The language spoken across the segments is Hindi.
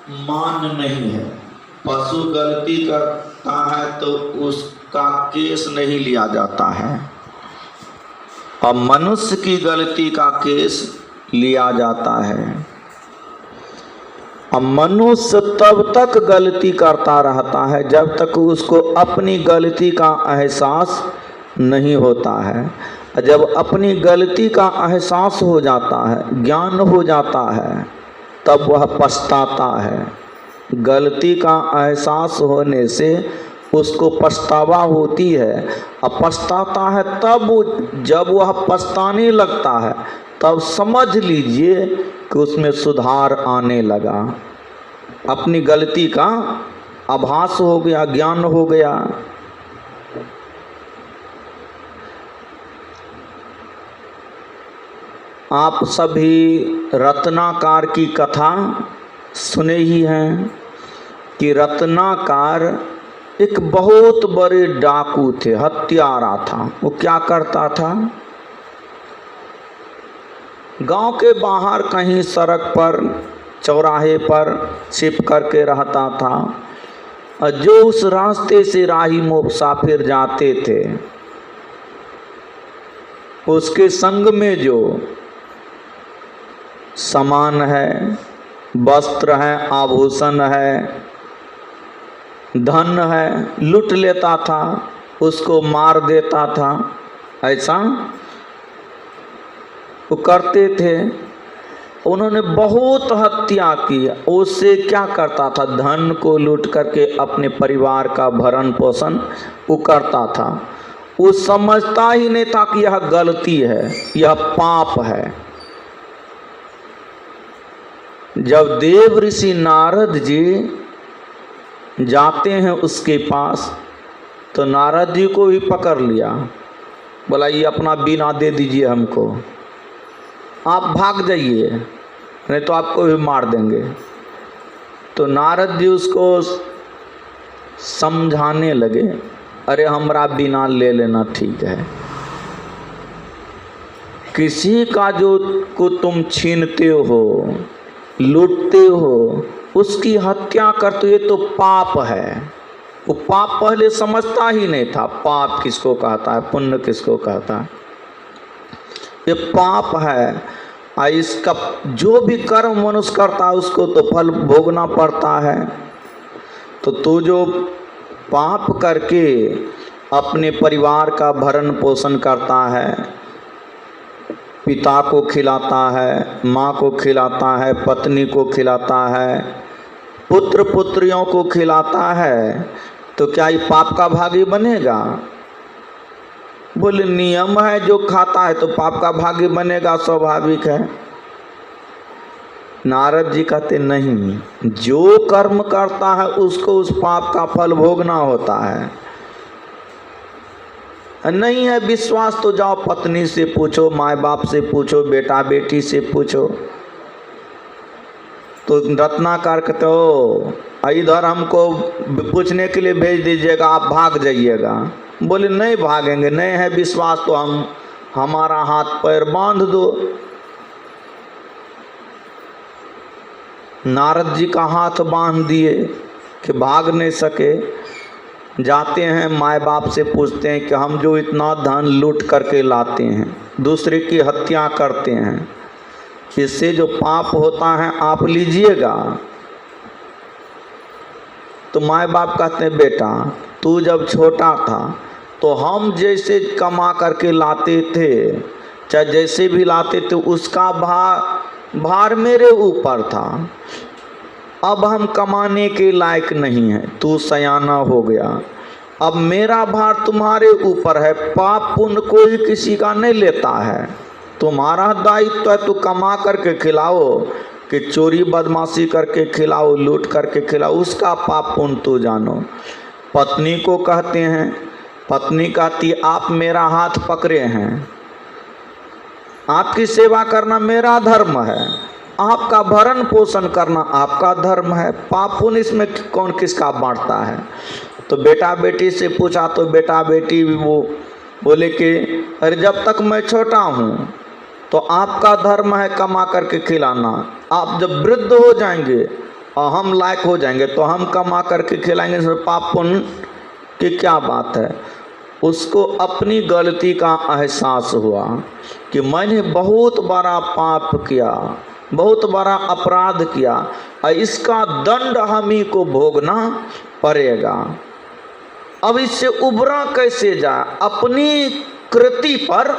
मान नहीं है। पशु गलती करता है तो उसका केस नहीं लिया जाता है, और मनुष्य की गलती का केस लिया जाता है। अब मनुष्य तब तक गलती करता रहता है जब तक उसको अपनी गलती का एहसास नहीं होता है। जब अपनी गलती का एहसास हो जाता है, ज्ञान हो जाता है, तब वह पछताता है। गलती का एहसास होने से उसको पछतावा होती है। अब पछताता है तब जब वह पछताने लगता है तब समझ लीजिए कि उसमें सुधार आने लगा, अपनी गलती का आभास हो गया, ज्ञान हो गया। आप सभी रत्नाकर की कथा सुने ही हैं कि रत्नाकर एक बहुत बड़े डाकू थे, हत्यारा था। वो क्या करता था, गांव के बाहर कहीं सड़क पर, चौराहे पर छिप करके रहता था, और जो उस रास्ते से राही मुसाफिर जाते थे उसके संग में जो सामान है, वस्त्र है, आभूषण है, धन है, लूट लेता था, उसको मार देता था। ऐसा वो करते थे। उन्होंने बहुत हत्या की। उससे क्या करता था, धन को लूट करके अपने परिवार का भरण पोषण वो करता था। वो समझता ही नहीं था कि यह गलती है, यह पाप है। जब देव ऋषि नारद जी जाते हैं उसके पास, तो नारद जी को भी पकड़ लिया, बोला ये अपना बीना दे दीजिए हमको, आप भाग जाइए नहीं तो आपको भी मार देंगे। तो नारद जी उसको समझाने लगे, अरे हमरा बीना ले लेना ठीक है, किसी का जो को तुम छीनते हो, लूटते हो, उसकी हत्या करते हो, ये तो पाप है। वो पाप पहले समझता ही नहीं था, पाप किसको कहता है, पुण्य किसको कहता है। ये पाप है। इसका जो भी कर्म मनुष्य करता है उसको तो फल भोगना पड़ता है। तो तू जो पाप करके अपने परिवार का भरण पोषण करता है, पिता को खिलाता है, माँ को खिलाता है, पत्नी को खिलाता है, पुत्र पुत्रियों को खिलाता है, तो क्या ये पाप का भागी बनेगा? बोले नियम है, जो खाता है तो पाप का भागी बनेगा, स्वाभाविक है। नारद जी कहते नहीं, जो कर्म करता है उसको उस पाप का फल भोगना होता है। नहीं है विश्वास तो जाओ पत्नी से पूछो, माँ बाप से पूछो, बेटा बेटी से पूछो। तो रत्नाकर कहते हो इधर हमको पूछने के लिए भेज दीजिएगा, आप भाग जाइएगा। बोले नहीं भागेंगे, नहीं है विश्वास तो हमारा हाथ पैर बांध दो। नारद जी का हाथ बांध दिए कि भाग नहीं सके। जाते हैं माँ बाप से पूछते हैं कि हम जो इतना धन लूट करके लाते हैं, दूसरे की हत्या करते हैं, इससे जो पाप होता है आप लीजिएगा। तो माँ बाप कहते हैं बेटा तू जब छोटा था तो हम जैसे कमा करके लाते थे, चाहे जैसे भी लाते थे, उसका भार मेरे ऊपर था। अब हम कमाने के लायक नहीं है, तू सयाना हो गया, अब मेरा भार तुम्हारे ऊपर है। पाप पुण्य कोई किसी का नहीं लेता है, तुम्हारा दायित्व है, तू कमा करके खिलाओ, कि चोरी बदमाशी करके खिलाओ, लूट करके खिलाओ, उसका पाप पुण्य तू जानो। पत्नी को कहते हैं, पत्नी कहती आप मेरा हाथ पकड़े हैं, आपकी सेवा करना मेरा धर्म है, आपका भरण पोषण करना आपका धर्म है, पाप पुण्य इसमें कौन किसका बांटता है। तो बेटा बेटी से पूछा तो बेटा बेटी भी वो बोले कि अरे जब तक मैं छोटा हूँ तो आपका धर्म है कमा करके खिलाना, आप जब वृद्ध हो जाएंगे और हम लायक हो जाएंगे तो हम कमा करके खिलाएंगे, इसमें पाप पुण्य की क्या बात है। उसको अपनी गलती का एहसास हुआ कि मैंने बहुत बड़ा पाप किया, बहुत बड़ा अपराध किया और इसका दंड हम ही को भोगना पड़ेगा। अब इससे उबरा कैसे जाए, अपनी कृति पर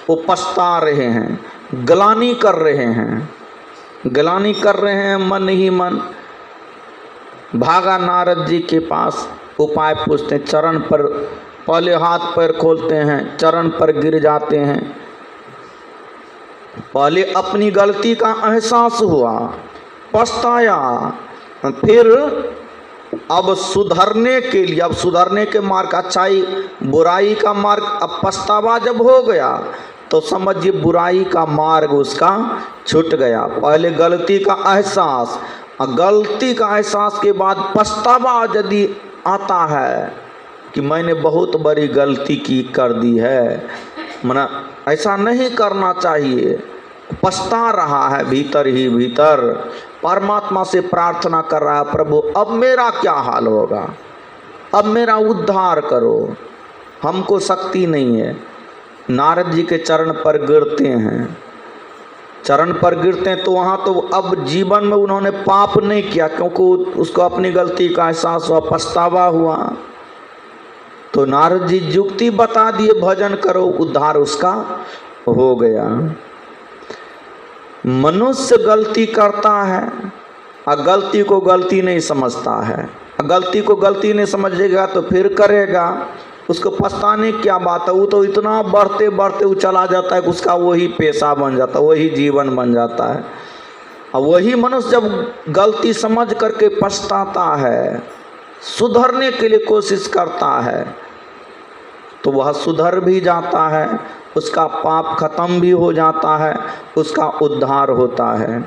वो पछता रहे हैं, ग्लानि कर रहे हैं, ग्लानि कर रहे हैं मन ही मन। भागा नारद जी के पास, उपाय पूछते, चरण पर पहले हाथ पैर खोलते हैं, चरण पर गिर जाते हैं। पहले अपनी गलती का एहसास हुआ, पछताया, फिर अब सुधरने के लिए, अब सुधरने के मार्ग, अच्छाई बुराई का मार्ग, अब पछतावा जब हो गया तो समझिए बुराई का मार्ग उसका छूट गया। पहले गलती का एहसास, और गलती का एहसास के बाद पछतावा यदि आता है कि मैंने बहुत बड़ी गलती की कर दी है, मना ऐसा नहीं करना चाहिए, पछता रहा है भीतर ही भीतर, परमात्मा से प्रार्थना कर रहा है, प्रभु अब मेरा क्या हाल होगा, अब मेरा उद्धार करो, हमको शक्ति नहीं है। नारद जी के चरण पर गिरते हैं, चरण पर गिरते हैं तो वहाँ तो अब जीवन में उन्होंने पाप नहीं किया, क्योंकि उसको अपनी गलती का एहसास हुआ, पछतावा हुआ। तो नारद जी युक्ति बता दिए, भजन करो, उद्धार उसका हो गया। मनुष्य गलती करता है और गलती को गलती नहीं समझता है, गलती को गलती नहीं समझेगा तो फिर करेगा, उसको पछताने की क्या बात है। वो तो इतना बढ़ते बढ़ते वो चला जाता है कि उसका वही पेशा बन जाता है, वही जीवन बन जाता है। और वही मनुष्य जब गलती समझ करके पछताता है, सुधरने के लिए कोशिश करता है, तो वह सुधर भी जाता है, उसका पाप खत्म भी हो जाता है, उसका उद्धार होता है।